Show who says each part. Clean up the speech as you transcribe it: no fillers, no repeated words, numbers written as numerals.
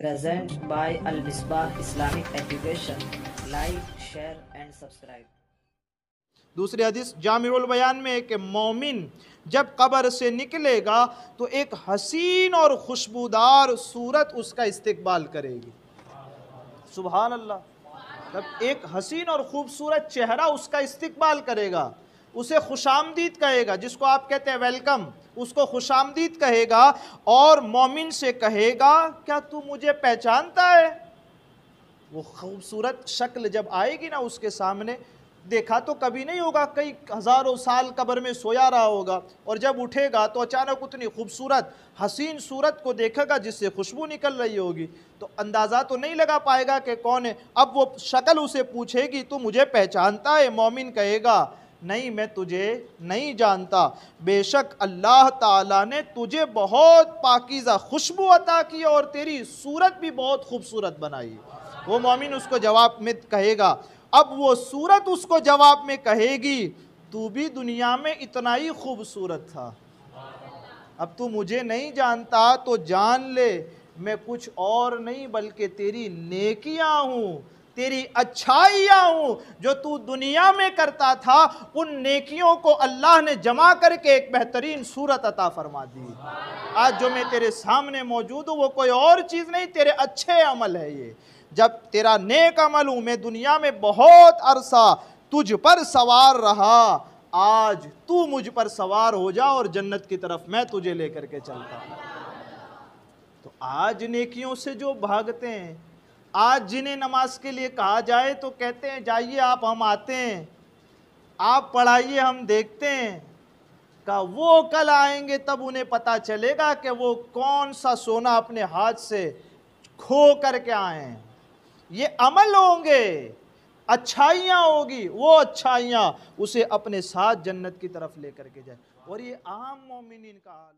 Speaker 1: Present by Al Misbah Islamic Education. Like, share and subscribe.
Speaker 2: दूसरी हदीस जामिउल बयान में है कि मोमिन जब कब्र से निकलेगा तो एक हसीन और खुशबूदार सूरत उसका इस्तकबाल करेगी। सुभान अल्लाह। तब एक हसीन और खूबसूरत चेहरा उसका इस्तकबाल करेगा, उसे खुशामदीद कहेगा, जिसको आप कहते हैं वेलकम, उसको खुशामदीद कहेगा और मोमिन से कहेगा क्या तू मुझे पहचानता है। वो खूबसूरत शक्ल जब आएगी ना उसके सामने, देखा तो कभी नहीं होगा, कई हज़ारों साल कब्र में सोया रहा होगा और जब उठेगा तो अचानक उतनी खूबसूरत हसीन सूरत को देखेगा जिससे खुशबू निकल रही होगी, तो अंदाज़ा तो नहीं लगा पाएगा कि कौन है। अब वो शक्ल उसे पूछेगी तू मुझे पहचानता है। मोमिन कहेगा नहीं, मैं तुझे नहीं जानता, बेशक अल्लाह ताला ने तुझे बहुत पाकीज़ा खुशबू अता की और तेरी सूरत भी बहुत खूबसूरत बनाई। वो मोमिन उसको जवाब में कहेगा, अब वो सूरत उसको जवाब में कहेगी तू भी दुनिया में इतना ही खूबसूरत था, अब तू मुझे नहीं जानता तो जान ले मैं कुछ और नहीं बल्कि तेरी नेकियां हूँ, तेरी अच्छाइयाँ हूँ। जो तू दुनिया में करता था उन नेकियों को अल्लाह ने जमा करके एक बेहतरीन सूरत अता फरमा दी। आज जो मैं तेरे सामने मौजूद हूँ वो कोई और चीज़ नहीं, तेरे अच्छे अमल है। ये जब तेरा नेक अमल हूँ, मैं दुनिया में बहुत अरसा तुझ पर सवार रहा, आज तू मुझ पर सवार हो जा और जन्नत की तरफ मैं तुझे लेकर के चलता हूँ। तो आज नेकियों से जो भागते हैं, आज जिन्हें नमाज के लिए कहा जाए तो कहते हैं जाइए आप, हम आते हैं, आप पढ़ाइए हम देखते हैं, का वो कल आएंगे तब उन्हें पता चलेगा कि वो कौन सा सोना अपने हाथ से खो करके आए हैं। ये अमल होंगे, अच्छाइयाँ होगी, वो अच्छाइयाँ उसे अपने साथ जन्नत की तरफ लेकर के जाए। और ये आम मोमिनीन का हाल।